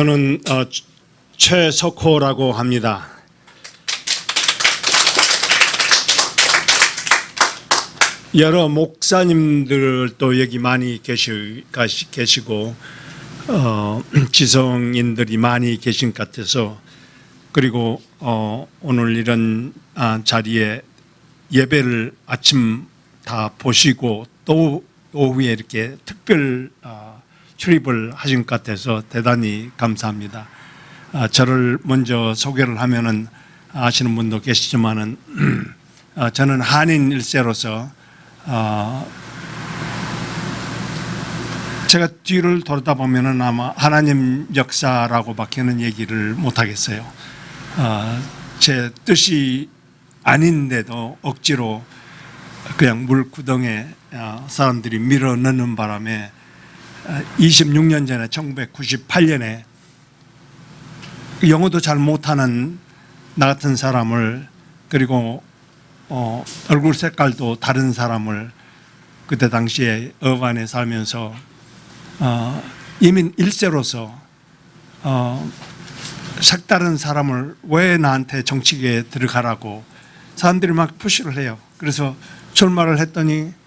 저는 최석호라고 합니다. 여러 목사님들도 여기 많이 계시고 지성인들이 많이 계신 것 같아서, 그리고 오늘 이런 자리에 예배를 아침 다 보시고 또 오후에 이렇게 특별 출입을 하신 것 같아서 대단히 감사합니다. 저를 먼저 소개를 하면은 아시는 분도 계시지만은 저는 한인 1세로서 제가 뒤를 돌아다 보면은 아마 하나님 역사라고밖에는 얘기를 못 하겠어요. 제 뜻이 아닌데도 억지로 그냥 물구덩이에 사람들이 밀어 넣는 바람에 26년 전에 1998년에 영어도 잘 못하는 나 같은 사람을, 그리고 얼굴 색깔도 다른 사람을, 그때 당시에 어반에 살면서 이민 1세로서 색다른 사람을 왜 나한테 정치계에 들어가라고 사람들이 막 푸시를 해요. 그래서 출마를 했더니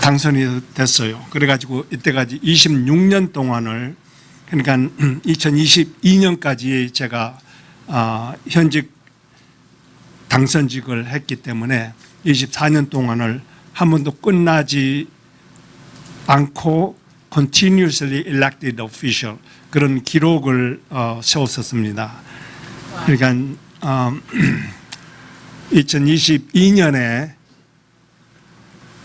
당선이 됐어요. 그래가지고 이때까지 26년 동안을, 그러니까 2022년까지 제가 현직 당선직을 했기 때문에 24년 동안을 한 번도 끝나지 않고 continuously elected official, 그런 기록을 세웠었습니다. 그러니까 2022년에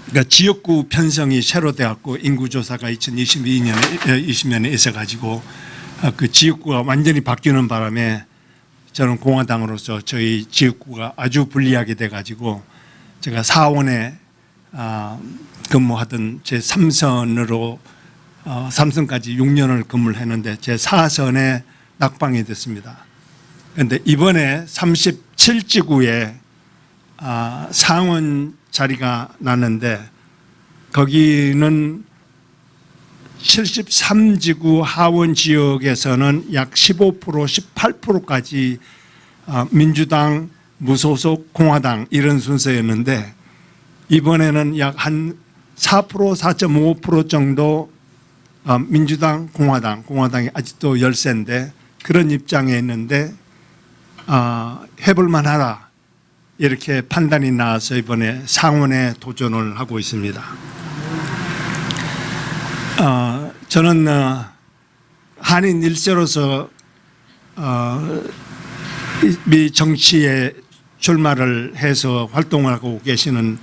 그러니까 지역구 편성이 새로 되었고 인구조사가 2020년에 있어가지고 그 지역구가 완전히 바뀌는 바람에 저는 공화당으로서 저희 지역구가 아주 불리하게 돼가지고 제가 사원에 근무하던 제 3선으로 3선까지 6년을 근무를 했는데 제 4선에 낙방이 됐습니다. 그런데 이번에 37지구에 상원 자리가 났는데 거기는 73지구 하원 지역에서는 약 15%, 18%까지 민주당, 무소속, 공화당 이런 순서였는데 이번에는 약 한 4%, 4.5% 정도 민주당, 공화당이 아직도 열세인데 그런 입장에 있는데 해볼 만하다 이렇게 판단이 나와서 이번에 상원에 도전을 하고 있습니다. 저는 한인 1세로서 미 정치에 출마를 해서 활동을 하고 계시는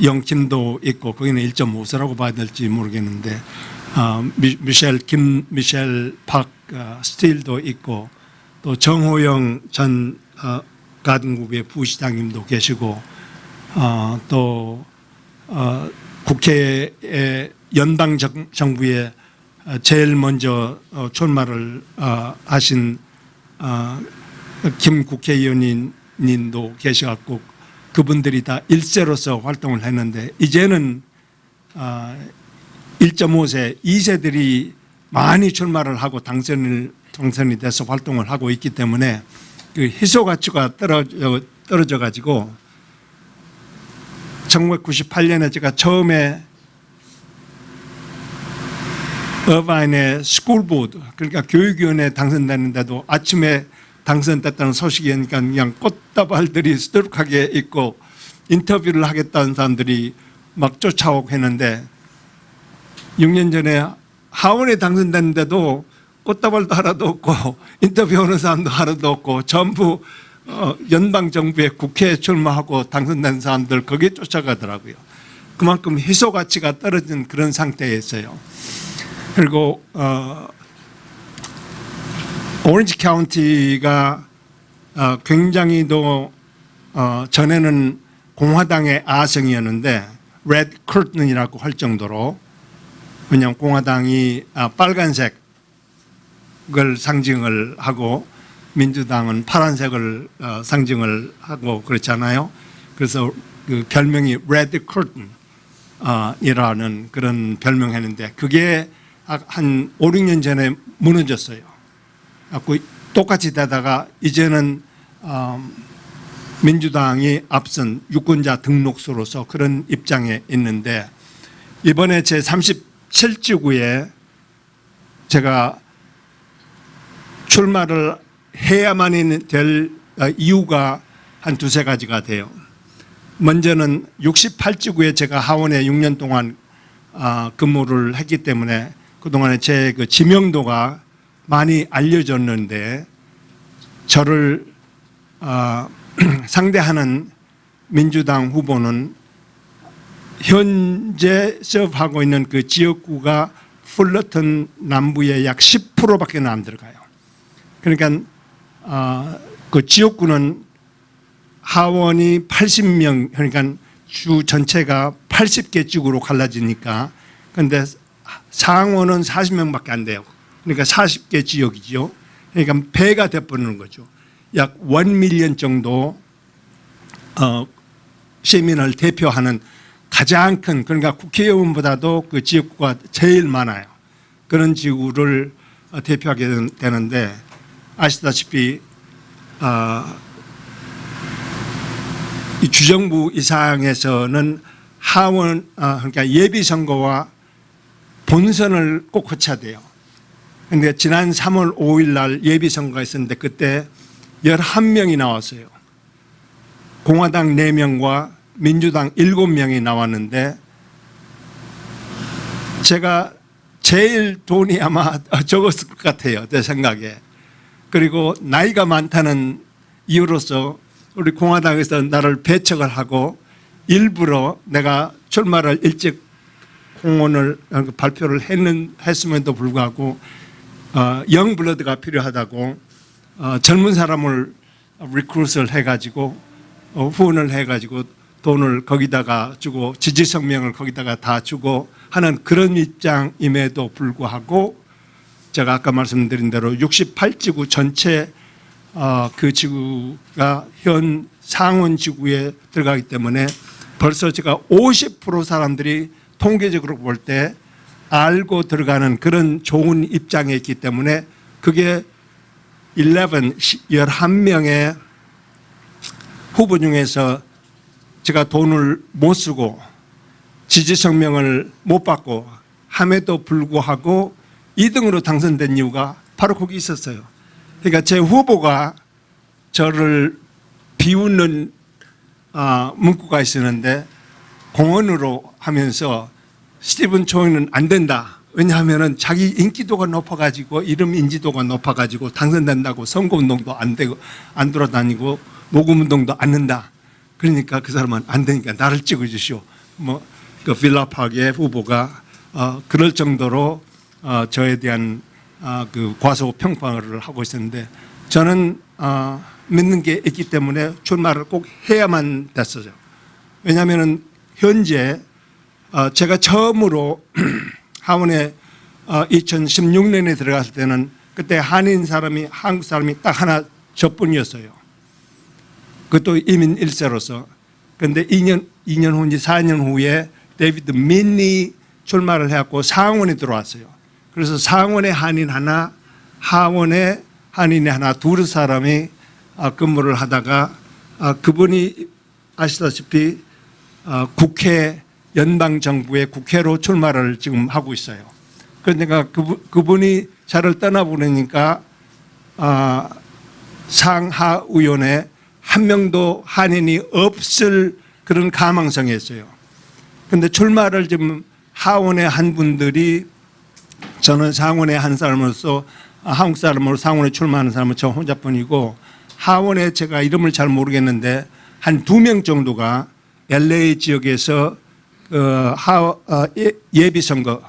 영킴도 있고, 거기는 1.5세라고 봐야 될지 모르겠는데 미셸 박 스틸도 있고, 또 정호영 전 가든국의 부시장님도 계시고, 또 국회의 연방 정부에 제일 먼저 출마를 하신 김 국회의원님도 계셔갖고 그분들이 다 1세로서 활동을 했는데 이제는 1.5세, 2세들이 많이 출마를 하고 당선이 돼서 활동을 하고 있기 때문에 그 희소 가치가 떨어져 가지고 1998년에 제가 처음에 어바인의 스쿨보드, 그러니까 교육위원회에 당선됐는데도 아침에 당선됐다는 소식이 오니까 그냥 꽃다발들이 수두룩하게 있고 인터뷰를 하겠다는 사람들이 막 쫓아오고 했는데 6년 전에 하원에 당선됐는데도 꽃다발도 하나도 없고 인터뷰하는 사람도 하나도 없고 전부 연방정부의 국회에 출마하고 당선된 사람들 거기에 쫓아가더라고요. 그만큼 희소 가치가 떨어진 그런 상태에 있어요. 그리고 오렌지 카운티가 굉장히 전에는 공화당의 아성이었는데 레드 커튼이라고 할 정도로, 왜냐하면 공화당이 빨간색을 상징을 하고 민주당은 파란색을 상징을 하고 그렇잖아요. 그래서 그 별명이 레드 커튼 이라는 그런 별명했는데 그게 한 5, 6년 전에 무너졌어요. 똑같이 되다가 이제는 민주당이 앞선 유권자 등록수로서 그런 입장에 있는데, 이번에 제 37지구에 제가 출마를 해야만 될 이유가 한 두세 가지가 돼요. 먼저는 68지구에 제가 하원에 6년 동안 근무를 했기 때문에 그동안에 제 그 지명도가 많이 알려졌는데, 저를 상대하는 민주당 후보는 현재 서브하고 있는 그 지역구가 풀러튼 남부의 약 10%밖에 안 들어가요. 그러니까 그 지역구는 하원이 80명, 그러니까 주 전체가 80개 지구로 갈라지니까, 그런데 상원은 40명밖에 안 돼요. 그러니까 40개 지역이죠. 그러니까 배가 돼버리는 거죠. 약 1밀리언 정도 시민을 대표하는 가장 큰, 그러니까 국회의원보다도 그 지역구가 제일 많아요. 그런 지구를 대표하게 되는데, 아시다시피 이 주정부 이상에서는 하원, 그러니까 예비선거와 본선을 꼭 거쳐야 돼요. 그런데 지난 3월 5일 날 예비선거가 있었는데 그때 11명이 나왔어요. 공화당 4명과 민주당 7명이 나왔는데, 제가 제일 돈이 아마 적었을 것 같아요, 제 생각에. 그리고 나이가 많다는 이유로서 우리 공화당에서 나를 배척을 하고 일부러 내가 출마를 일찍 공언을 발표를 했음에도 불구하고 영블러드가 필요하다고 젊은 사람을 리크루트를 해가지고 후원을 해가지고 돈을 거기다가 주고 지지성명을 거기다가 다 주고 하는 그런 입장임에도 불구하고, 제가 아까 말씀드린 대로 68지구 전체 그 지구가 현 상원 지구에 들어가기 때문에 벌써 제가 50% 사람들이 통계적으로 볼 때 알고 들어가는 그런 좋은 입장에 있기 때문에, 그게 11명의 후보 중에서 제가 돈을 못 쓰고 지지성명을 못 받고 함에도 불구하고 2등으로 당선된 이유가 바로 거기 있었어요. 그러니까 제 후보가 저를 비웃는 문구가 있었는데, 공언으로 하면서 스티븐 초이는 안 된다. 왜냐하면 자기 인기도가 높아가지고 이름 인지도가 높아가지고 당선된다고 선거운동도 안 되고 안 돌아다니고 모금운동도 안 한다. 그러니까 그 사람은 안 되니까 나를 찍어주시오. 그 필라파의 후보가 그럴 정도로 저에 대한 그 과소 평가를 하고 있었는데, 저는 믿는 게 있기 때문에 출마를 꼭 해야만 됐어요. 왜냐하면 현재 제가 처음으로 하원에 2016년에 들어갔을 때는 그때 한인 사람이 한국 사람이 딱 하나 저뿐이었어요. 그것도 이민 1세로서. 그런데 2년 후인지 4년 후에 데이비드 민니 출마를 해갖고 상원에 들어왔어요. 그래서 상원에 한인 하나, 하원에 한인이 하나, 두 사람이 근무를 하다가 그분이 아시다시피 국회, 연방정부의 국회로 출마를 지금 하고 있어요. 그러니까 그분이 저를 떠나보내니까 상하의원에 한 명도 한인이 없을 그런 가망성이었어요. 그런데 출마를 지금 하원에 한 분들이, 저는 상원의 한 사람으로서 한국 사람으로 상원에 출마하는 사람은 저 혼자뿐이고, 하원에 제가 이름을 잘 모르겠는데 한 2명 정도가 LA 지역에서 예비선거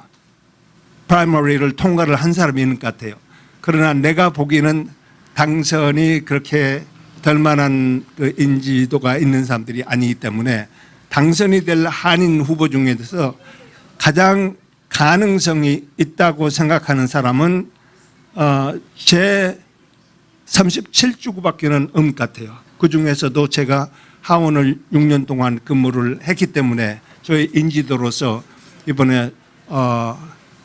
프라이머리를 통과를 한 사람이 있는 것 같아요. 그러나 내가 보기에는 당선이 그렇게 될 만한 그 인지도가 있는 사람들이 아니기 때문에, 당선이 될 한인 후보 중에서 가장 가능성이 있다고 생각하는 사람은 제 37주구밖에는 없는 것 같아요. 그중에서도 제가 하원을 6년 동안 근무를 했기 때문에 저희 인지도로서 이번에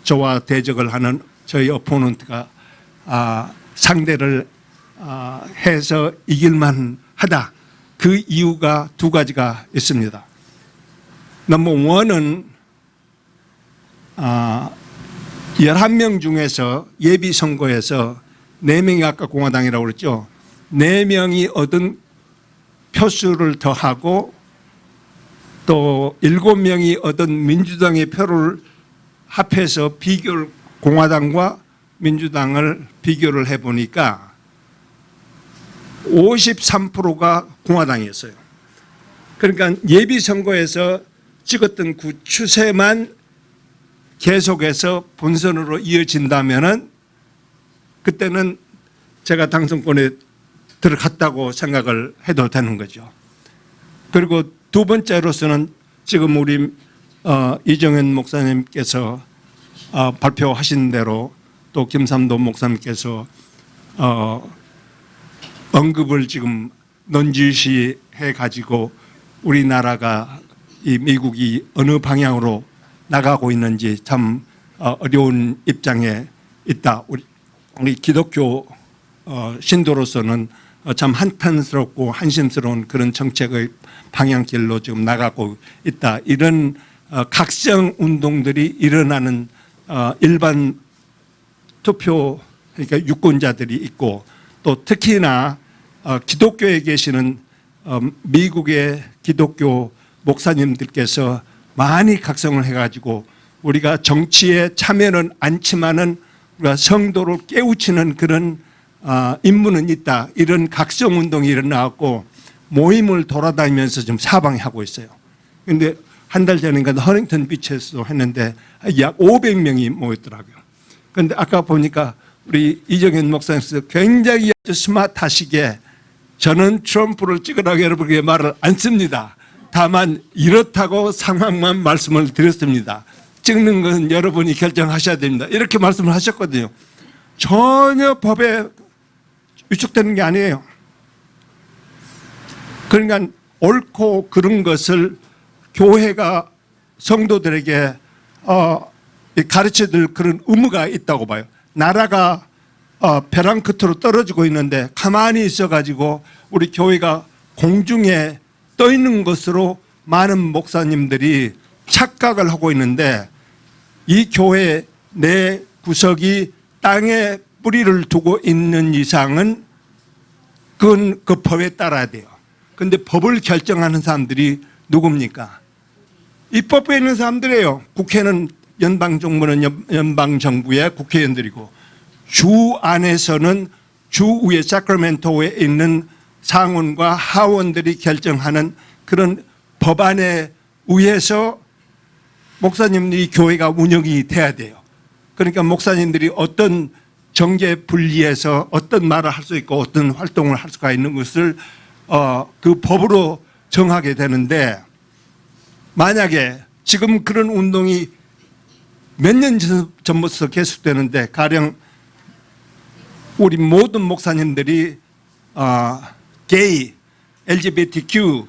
저와 대적을 하는 저희 어포넌트가 상대를 해서 이길만 하다. 그 이유가 두 가지가 있습니다. 넘버 원은 11명 중에서 예비선거에서 4명이 아까 공화당이라고 그랬죠. 4명이 얻은 표수를 더하고 또 7명이 얻은 민주당의 표를 합해서 비교를 공화당과 민주당을 비교를 해보니까 53%가 공화당이었어요. 그러니까 예비선거에서 찍었던 그 추세만 계속해서 본선으로 이어진다면은 그때는 제가 당선권에 들어갔다고 생각을 해도 되는 거죠. 그리고 두 번째로서는 지금 우리 이정현 목사님께서 발표하신 대로 또 김삼도 목사님께서 언급을 지금 넌지시해 가지고 우리나라가 이 미국이 어느 방향으로 나가고 있는지 참 어려운 입장에 있다. 우리 기독교 신도로서는 참 한탄스럽고 한심스러운 그런 정책의 방향길로 지금 나가고 있다. 이런 각성 운동들이 일어나는 일반 투표 그러니까 유권자들이 있고 또 특히나 기독교에 계시는 미국의 기독교 목사님들께서 많이 각성을 해가지고 우리가 정치에 참여는 않지만은 우리가 성도를 깨우치는 그런 임무는 있다. 이런 각성 운동이 일어나고 모임을 돌아다니면서 좀 사방하고 있어요. 그런데 한 달 전인가 허링턴 비치에서 했는데 약 500명이 모였더라고요. 그런데 아까 보니까 우리 이정현 목사님께서 굉장히 아주 스마트하시게 저는 트럼프를 찍으라고 여러분에게 말을 안 씁니다. 다만 이렇다고 상황만 말씀을 드렸습니다. 찍는 건 여러분이 결정하셔야 됩니다. 이렇게 말씀을 하셨거든요. 전혀 법에 위축되는 게 아니에요. 그러니까 옳고 그른 것을 교회가 성도들에게 가르쳐줄 그런 의무가 있다고 봐요. 나라가 벼랑 끝으로 떨어지고 있는데 가만히 있어가지고 우리 교회가 공중에 떠 있는 것으로 많은 목사님들이 착각을 하고 있는데 이 교회 내 구석이 땅에 뿌리를 두고 있는 이상은 그건 그 법에 따라야 돼요. 그런데 법을 결정하는 사람들이 누굽니까? 입법부에 있는 사람들이에요. 국회는 연방정부는 연방정부의 국회의원들이고 주 안에서는 주 위에 사크라멘토에 있는 상원과 하원들이 결정하는 그런 법안에 의해서 목사님들이 교회가 운영이 돼야 돼요. 그러니까 목사님들이 어떤 정계 분리해서 어떤 말을 할 수 있고 어떤 활동을 할 수가 있는 것을 그 법으로 정하게 되는데 만약에 지금 그런 운동이 몇 년 전부터 계속되는데 가령 우리 모든 목사님들이 게이, LGBTQ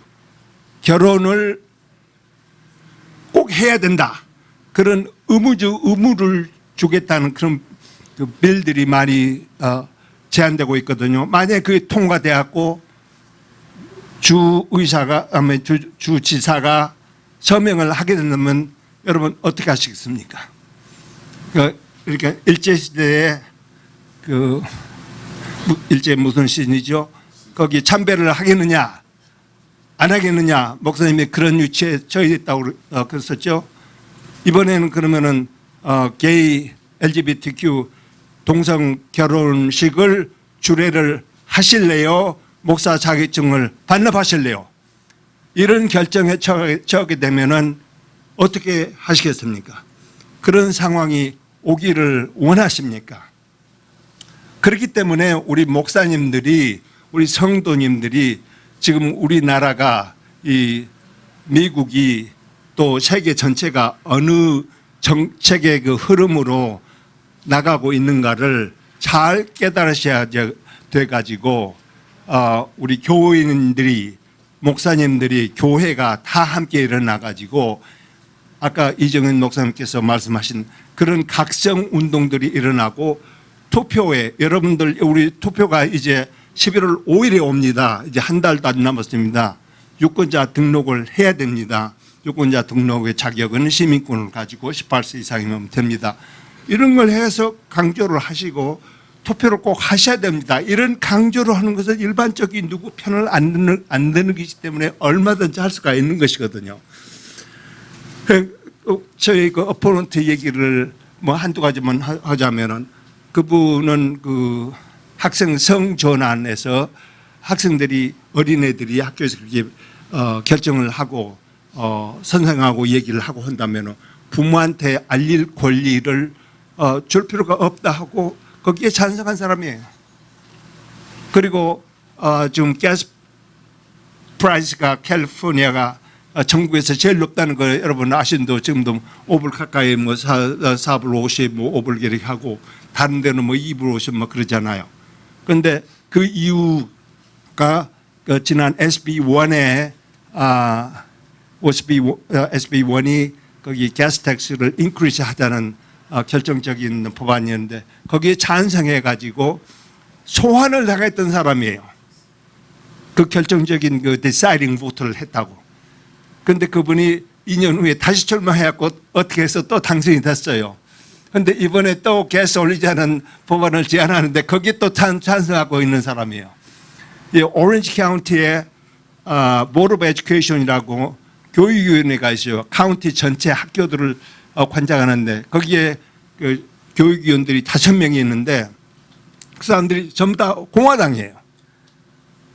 결혼을 꼭 해야 된다. 그런 의무를 주겠다는 그런 그 빌들이 많이 제안되고 있거든요. 만약에 그게 통과되었고 주지사가 서명을 하게 된다면 여러분 어떻게 하시겠습니까? 그러니까 일제시대에 일제 무슨 시인이죠? 거기 참배를 하겠느냐 안 하겠느냐 목사님이 그런 위치에 처해있다고 그랬었죠. 이번에는 그러면은 게이 LGBTQ 동성 결혼식을 주례를 하실래요? 목사 자격증을 반납하실래요? 이런 결정에 처하게 되면은 어떻게 하시겠습니까? 그런 상황이 오기를 원하십니까? 그렇기 때문에 우리 목사님들이 우리 성도님들이 지금 우리나라가 이 미국이 또 세계 전체가 어느 정책의 그 흐름으로 나가고 있는가를 잘 깨달으셔야 돼가지고 우리 교인들이 목사님들이 교회가 다 함께 일어나가지고 아까 이정현 목사님께서 말씀하신 그런 각성 운동들이 일어나고 투표에 여러분들 우리 투표가 이제 11월 5일에 옵니다. 이제 한 달도 안 남았습니다. 유권자 등록을 해야 됩니다. 유권자 등록의 자격은 시민권을 가지고 18세 이상이면 됩니다. 이런 걸 해서 강조를 하시고 투표를 꼭 하셔야 됩니다. 이런 강조를 하는 것은 일반적인 누구 편을 안 드는 것이기 때문에 얼마든지 할 수가 있는 것이거든요. 저희 그 어포넌트 얘기를 뭐 한두 가지만 하자면은 그분은 그 학생 성전환에서 학생들이 어린애들이 학교에서 그렇게 결정을 하고 선생하고 얘기를 하고 한다면 부모한테 알릴 권리를 줄 필요가 없다 하고 거기에 찬성한 사람이에요. 그리고 지금 가스 프라이스가 캘리포니아가 전국에서 제일 높다는 거 여러분 아신도 지금도 5불 가까이 뭐 4불 50, 뭐 5불 이렇게 하고 다른 데는 뭐 2불 50 뭐 그러잖아요. 그런데 그 이유가 지난 SB1에 SB1이 거기 가스 텍스를 인크리스 하자는 결정적인 법안이었는데 거기에 찬성해 가지고 소환을 당했던 사람이에요. 그 결정적인 그 디사이딩 보트를 했다고. 그런데 그분이 2년 후에 다시 출마해갖고 어떻게 해서 또 당선이 됐어요. 그런데 이번에 또 가스 올리자는 법안을 제안하는데 거기에 또 찬성하고 있는 사람이에요. 이 오렌지 카운티에 보드 오브 에듀케이션이라고 교육위원회가 있어요. 카운티 전체 학교들을 관장하는데 거기에 그 교육위원들이 5명이 있는데 그 사람들이 전부 다 공화당이에요.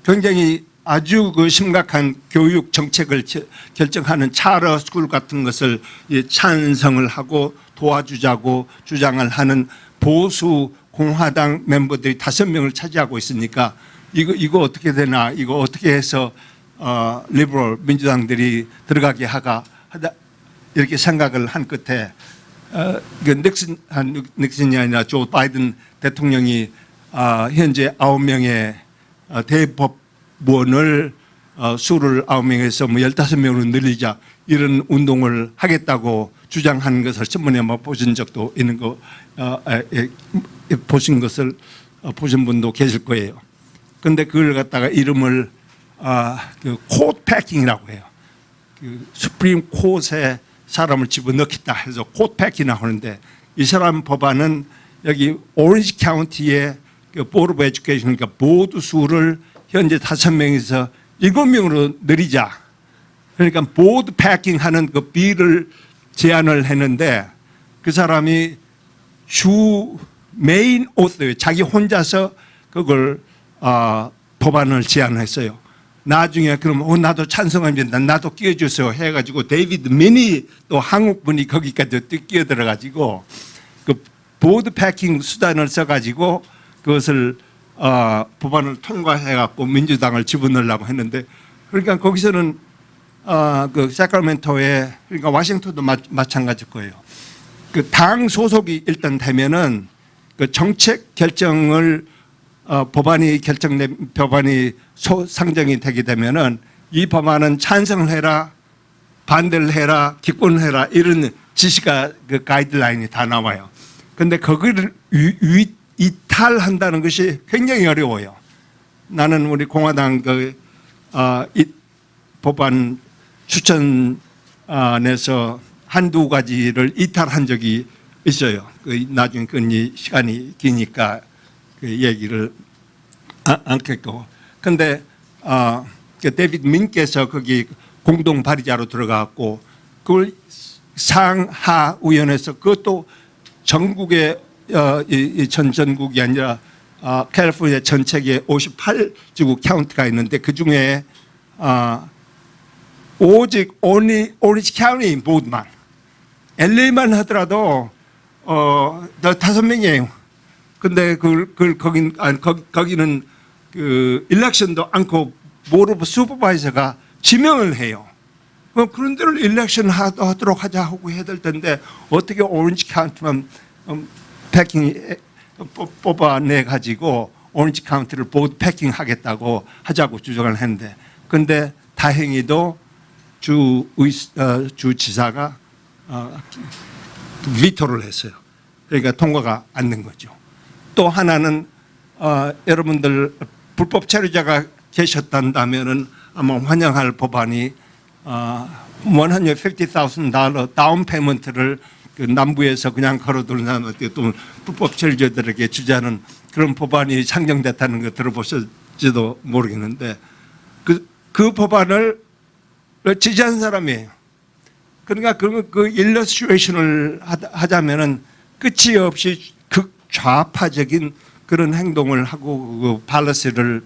굉장히 아주 그 심각한 교육 정책을 결정하는 차러 스쿨 같은 것을 찬성을 하고 도와주자고 주장을 하는 보수 공화당 멤버들이 5명을 차지하고 있으니까 이거 어떻게 되나, 이거 어떻게 해서 리버럴 민주당들이 들어가게 하다 이렇게 생각을 한 끝에 닉슨이 아니라 조 바이든 대통령이 현재 9명의 대법원을 수를 9명에서 뭐 15명으로 늘리자 이런 운동을 하겠다고 주장하는 것을 신문에 보신 적도 있는 거 보신 것을 보신 분도 계실 거예요. 그런데 그걸 갖다가 이름을 그 코트 패킹이라고 해요. 그 수프림 코트에 사람을 집어넣겠다 해서 코트 패킹이라고 하는데 이 사람 법안은 여기 오렌지 카운티의 그 보드 오브 에듀케이션 그러니까 모두 수를 현재 5명에서 7명으로 늘리자. 그러니까 보드 패킹하는 그 비를 제안을 했는데 그 사람이 주 메인 오서예요. 자기 혼자서 그걸 법안을 제안했어요. 나중에 그럼 나도 찬성합니다. 나도 끼워주세요 해가지고 데이비드 민이 또 한국 분이 거기까지 끼어들어가지고 그 보드 패킹 수단을 써가지고 그것을 법안을 통과해갖고 민주당을 집어넣으려고 했는데 그러니까 거기서는 그 사크라멘토에 그러니까 와싱턴도 마찬가지일 거예요. 그 당 소속이 일단 되면은 그 정책 결정을 법안이 상정이 되게 되면은 이 법안은 찬성을 해라, 반대를 해라, 기권을 해라 이런 지시가 그 가이드라인이 다 나와요. 그런데 거기를 이탈한다는 것이 굉장히 어려워요. 나는 우리 공화당 이 법안 추천에서 한두 가지를 이탈한 적이 있어요. 나중에 그 시간이 기니까 그 얘기를 않겠고. 그런데 데이비드 민께서 거기 공동 발의자로 들어갔고 그걸 상하위원회에서 그것도 전국의 전 전국이 아니라 캘리포니아 전체에 58지구 카운티가 있는데 그 중에 오직 오렌지 카운티 모두만 LA만 하더라도 5명이에요. 근데 거기는 그 일렉션도 않고 보드 오브 슈퍼바이저가 지명을 해요. 그런 데를 일렉션 하도록 하자 하고 해야 될 텐데 어떻게 오렌지 카운티만 패킹 뽑아내 가지고 오렌지 카운티를 보드 패킹 하겠다고 하자고 주장을 했는데, 그런데 다행히도 주지사가 비토를 했어요. 그러니까 통과가 안 된 거죠. 또 하나는 여러분들 불법 체류자가 계셨다면은 아마 환영할 법안이 $150,000 다운 페이먼트를 그 남부에서 그냥 걸어두는 사람한테 또 불법 체류자들에게 주자는 그런 법안이 상정됐다는 거 들어보셨지도 모르겠는데 그 법안을 지지한 사람이에요. 그러니까 그 일러스트레이션을 하자면은 끝이 없이 극좌파적인 그런 행동을 하고 그 팔러시를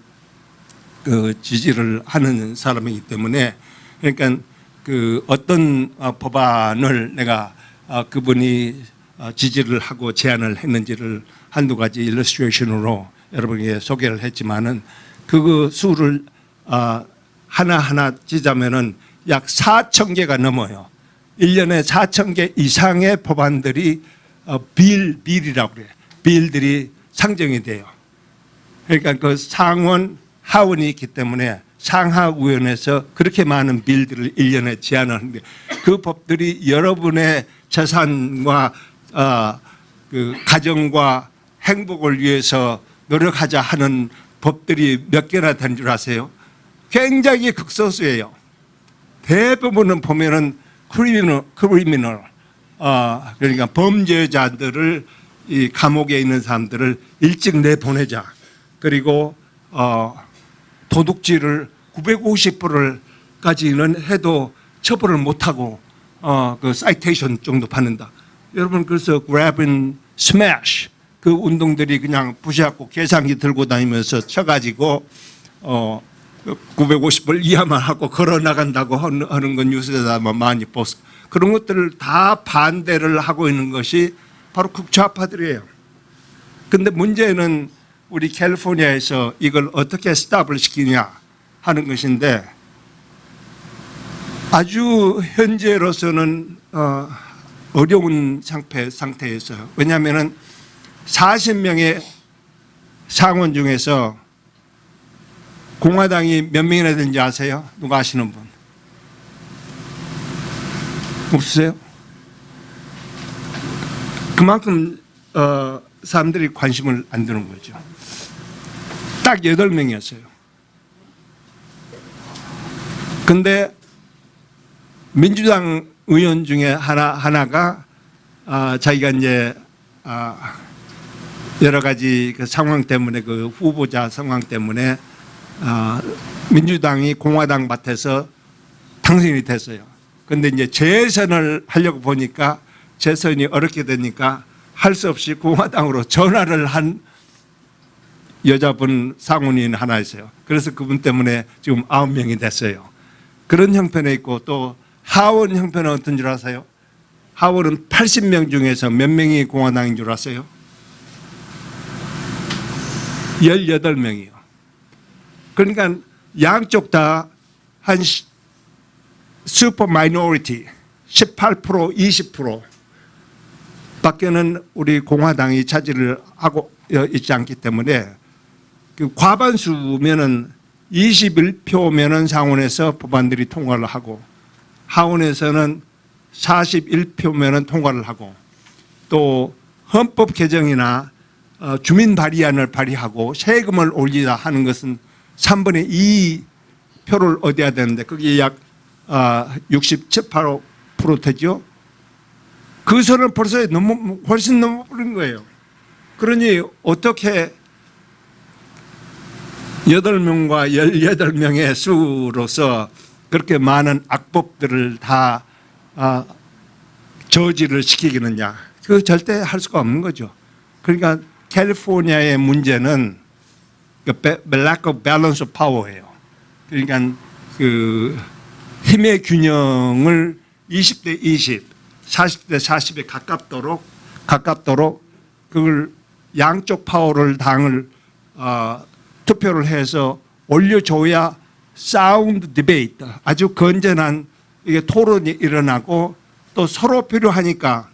지지를 하는 사람이기 때문에 그러니까 그 어떤 법안을 내가 그분이 지지를 하고 제안을 했는지를 한두 가지 일러스트레이션으로 여러분에게 소개를 했지만은 그 수를 하나하나 찌자면은 약 4,000개가 넘어요. 1년에 4,000개 이상의 법안들이 빌이라고 그래요. 빌들이 상정이 돼요. 그러니까 그 상원, 하원이 있기 때문에 상하위원회에서 그렇게 많은 빌들을 1년에 제안하는데 그 법들이 여러분의 재산과 그 가정과 행복을 위해서 노력하자 하는 법들이 몇 개나 된 줄 아세요? 굉장히 극소수예요. 대부분은 보면은 크리미널 그러니까 범죄자들을 이 감옥에 있는 사람들을 일찍 내보내자. 그리고 도둑질을 950%까지는 해도 처벌을 못하고 그 사이테이션 정도 받는다. 여러분 그래서 grab and smash 그 운동들이 그냥 부시하고 계산기 들고 다니면서 쳐가지고 950불 이하만 하고 걸어 나간다고 하는 건 뉴스에다 많이 보스 그런 것들을 다 반대를 하고 있는 것이 바로 극좌파들이에요. 근데 문제는 우리 캘리포니아에서 이걸 어떻게 스탑을 시키냐 하는 것인데 아주 현재로서는 어려운 상태에서요. 왜냐하면 40명의 상원 중에서 공화당이 몇 명이나 되는지 아세요? 누가 아시는 분? 없으세요? 그만큼 사람들이 관심을 안 두는 거죠. 딱 8명이었어요. 근데 민주당 의원 중에 하나가 자기가 이제 여러 가지 그 상황 때문에 그 후보자 상황 때문에 민주당이 공화당 밭에서 당선이 됐어요. 근데 이제 재선을 하려고 보니까 재선이 어렵게 되니까 할 수 없이 공화당으로 전화를 한 여자분 상원인 하나 있어요. 그래서 그분 때문에 지금 9명이 됐어요. 그런 형편에 있고 또 하원 형편은 어떤 줄 아세요? 하원은 80명 중에서 몇 명이 공화당인 줄 아세요? 18명이요. 그러니까 양쪽 다 한 슈퍼 마이너리티 18% 20% 밖에는 우리 공화당이 차지를 하고 있지 않기 때문에 그 과반수면은 21표면은 상원에서 법안들이 통과를 하고 하원에서는 41표면은 통과를 하고 또 헌법 개정이나 주민 발의안을 발의하고 세금을 올리자 하는 것은 3분의 2 표를 얻어야 되는데 그게 약 67, 8%죠. 그 선은 벌써 훨씬 넘어버린 거예요. 그러니 어떻게 8명과 18명의 수로서 그렇게 많은 악법들을 다 저지를 시키겠느냐. 그거 절대 할 수가 없는 거죠. 그러니까 캘리포니아의 문제는 lack of balance of power예요. 그러니까 그 힘의 균형을 20대 20, 40대 40에 가깝도록 그걸 양쪽 파워를 당을 투표를 해서 올려줘야 사운드 디베이트 아주 건전한 이게 토론이 일어나고 또 서로 필요하니까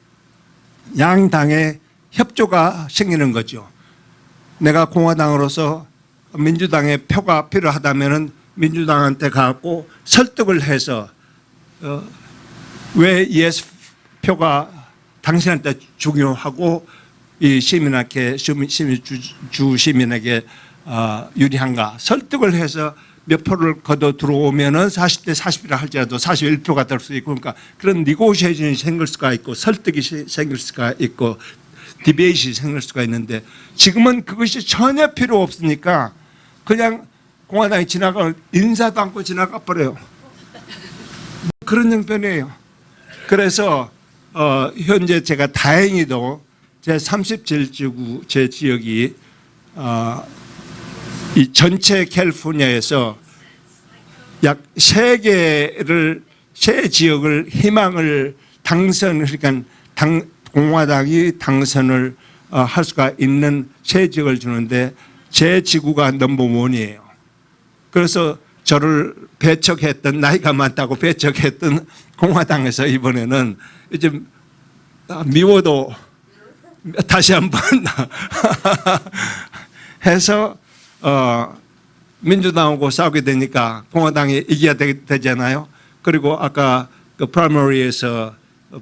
양당의 협조가 생기는 거죠. 내가 공화당으로서 민주당의 표가 필요하다면은 민주당한테 가고 설득을 해서 왜 yes 표가 당신한테 중요하고 이 시민에게 주 시민에게 유리한가 설득을 해서 몇 표를 거둬 들어오면은 40대 40이라 할지라도 41표가 될 수 있고 그러니까 그런 니고시에이션이 생길 수가 있고 설득이 생길 수가 있고 디베이트가 생길 수가 있는데 지금은 그것이 전혀 필요 없으니까 그냥 공화당이 지나가 인사도 않고 지나가 버려요. 그런 형편이에요. 그래서 현재 제가 다행히도 제 37지구 제 지역이 이 전체 캘리포니아에서 약 3개를 세 지역을 희망을 그러니까 공화당이 당선을 할 수가 있는 세 지역을 주는데 제 지구가 넘버원이에요. 그래서 저를 배척했던 나이가 많다고 배척했던 공화당에서 이번에는 이제 미워도 다시 한번 해서 민주당하고 싸우게 되니까 공화당이 이겨야 되잖아요. 그리고 아까 그 프라이머리에서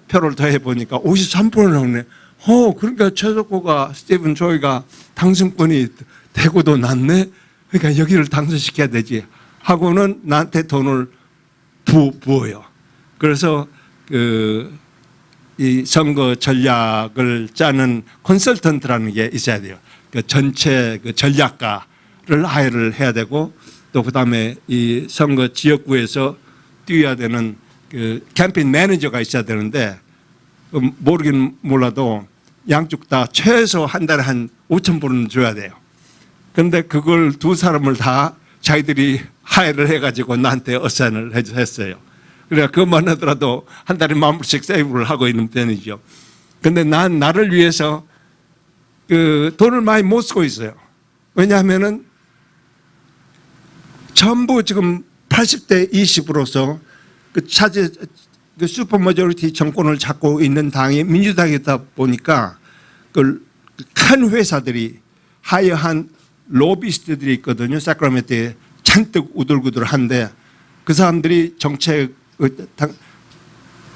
표를 더해 보니까 53%를 넣네. 그러니까 최석호가 스티븐 조이가 당선권이 되고도 났네. 그러니까 여기를 당선시켜야 되지 하고는 나한테 돈을 부어요. 그래서 이 선거 전략을 짜는 컨설턴트라는 게 있어야 돼요. 그 전체 그 전략가를 하이를 해야 되고 또 그다음에 이 선거 지역구에서 뛰어야 되는 그 캠페인 매니저가 있어야 되는데 모르긴 몰라도 양쪽 다 최소 한 달에 한 5,000불은 줘야 돼요. 그런데 그걸 두 사람을 다 자기들이 하이를 해가지고 나한테 어사인을 했어요. 그러니까 그것만 하더라도 한 달에 10,000불씩 세이브를 하고 있는 편이죠. 그런데 난 나를 위해서 그 돈을 많이 못 쓰고 있어요. 왜냐하면은 전부 지금 80대 20으로서 그 슈퍼 머저리티 정권을 잡고 있는 당이 민주당이다 보니까 그 큰 회사들이 하여한 로비스트들이 있거든요. 사크라멘토에 잔뜩 우들구들한데 그 사람들이 정책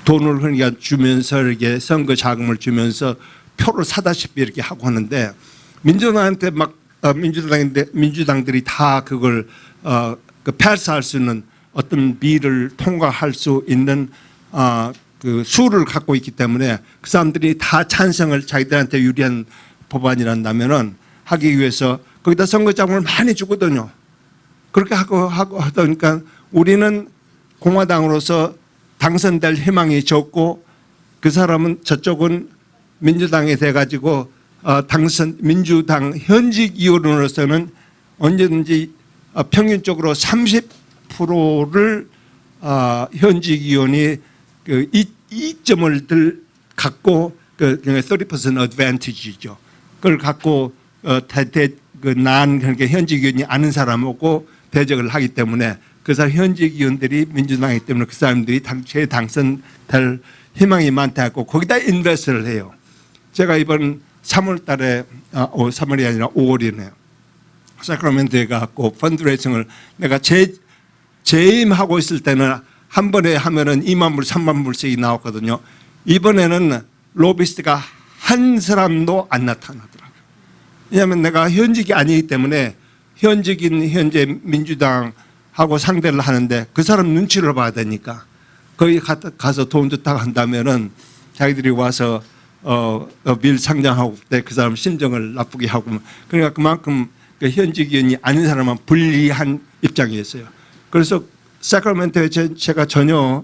돈을 그러니까 주면서 이렇게 선거 자금을 주면서 표를 사다시피 이렇게 하고 하는데 민주당한테 막 민주당들이 다 그걸 패스할 수 있는 어떤 비를 통과할 수 있는 그 수를 갖고 있기 때문에 그 사람들이 다 찬성을 자기들한테 유리한 법안이란다면은 하기 위해서 거기다 선거 자금을 많이 주거든요. 그렇게 하고 하니까 우리는 공화당으로서 당선될 희망이 적고 그 사람은 저쪽은 민주당이 돼가지고 민주당 현직 의원으로서는 언제든지 평균적으로 30%를 현직 의원이 그 이점을 갖고 그 30% advantage죠. 그걸 갖고 난 그렇게 현직 의원이 아는 사람하고 대적을 하기 때문에 그 사람 현직 의원들이 민주당이기 때문에 그 사람들이 재당선될 희망이 많다고 거기다 인베스트를 해요. 제가 이번 3월 달에 3월이 아니라 5월이네요. 사크라멘토에 가고 펀드레이싱을 내가 재임하고 있을 때는 한 번에 하면은 2만 불, 3만 불씩이 나왔거든요. 이번에는 로비스트가 한 사람도 안 나타나더라고요. 왜냐하면 내가 현직이 아니기 때문에 현직인 현재 민주당하고 상대를 하는데 그 사람 눈치를 봐야 되니까 거기 가서 돈 줬다고 한다면은 자기들이 와서 밀 상장하고 때 그 사람 심정을 나쁘게 하고 그러니까 그만큼 그 현직 의원이 아닌 사람은 불리한 입장이었어요. 그래서 사크라멘토에 제가 전혀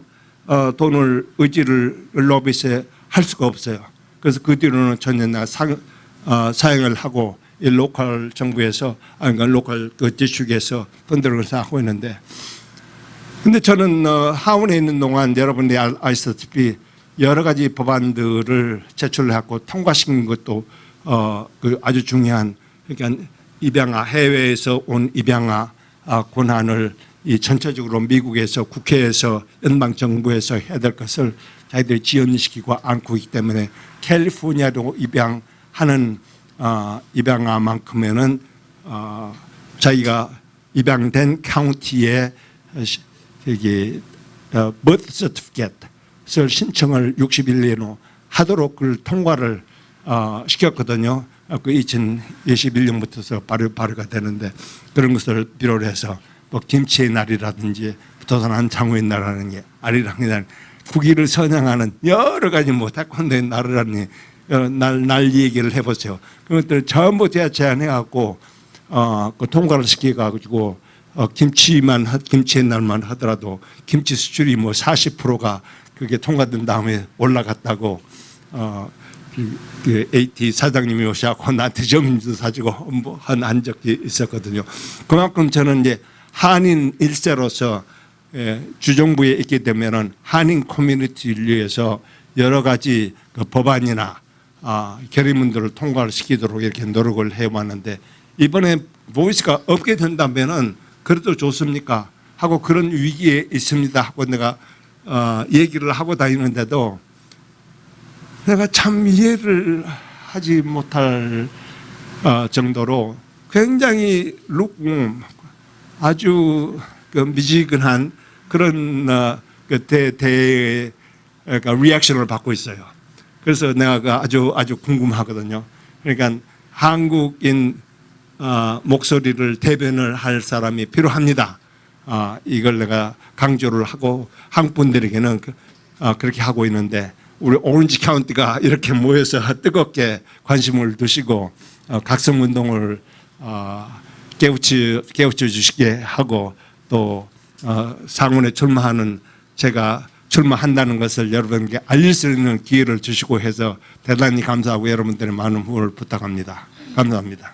돈을 의지를 로비스에 할 수가 없어요. 그래서 그 뒤로는 전혀 사용을 하고 이 로컬 정부에서 그러니까 로컬 그 지축에서 펀드를 하고 있는데 근데 저는 하원에 있는 동안 여러분들이 아시다시피 여러 가지 법안들을 제출해갖고 통과시킨 것도 그 아주 중요한 그러니까 입양아 해외에서 온 입양아 권한을 이 전체적으로 미국에서 국회에서 연방 정부에서 해야 될 것을 자기들이 지연시키고 않고 있기 때문에 캘리포니아로 입양하는 입양아만큼에는 자기가 입양된 카운티에 이게 birth certificate 것을 신청을 60일 내에 하도록 그걸 통과를 시켰거든요. 그 2021년부터서 발효가 되는데 그런 것을 비롯 해서 뭐 김치의 날이라든지 도산한 장우의 날이라는 게 아리랑의 날, 국위를 선양하는 여러 가지 뭐 태권도의 날이라니 날 얘기를 해보세요. 그것들 전부 제안해갖고 그 통과를 시켜가지고 김치의 날만 하더라도 김치 수출이 뭐 40%가 그게 통과된 다음에 올라갔다고 그 AT 사장님이 오셔서 나한테 점도 사주고 한 적이 있었거든요. 그만큼 저는 이제 한인 일세로서 주정부에 있게 되면은 한인 커뮤니티를 위해서 여러 가지 그 법안이나 결의문들을 통과를 시키도록 이렇게 노력을 해왔는데 이번에 보이스가 없게 된다면은 그래도 좋습니까? 하고 그런 위기에 있습니다 하고 내가 얘기를 하고 다니는데도 내가 참 이해를 하지 못할 정도로 굉장히 아주 그 미지근한 그런 리액션을 받고 있어요. 그래서 내가 아주 궁금하거든요. 그러니까 한국인 목소리를 대변을 할 사람이 필요합니다. 이걸 내가 강조를 하고 한국 분들에게는 그렇게 하고 있는데 우리 오렌지 카운티가 이렇게 모여서 뜨겁게 관심을 두시고 각성운동을 깨우쳐 주시게 하고 또 상원에 출마하는 제가 출마한다는 것을 여러분께 알릴 수 있는 기회를 주시고 해서 대단히 감사하고 여러분들의 많은 후원을 부탁합니다. 감사합니다.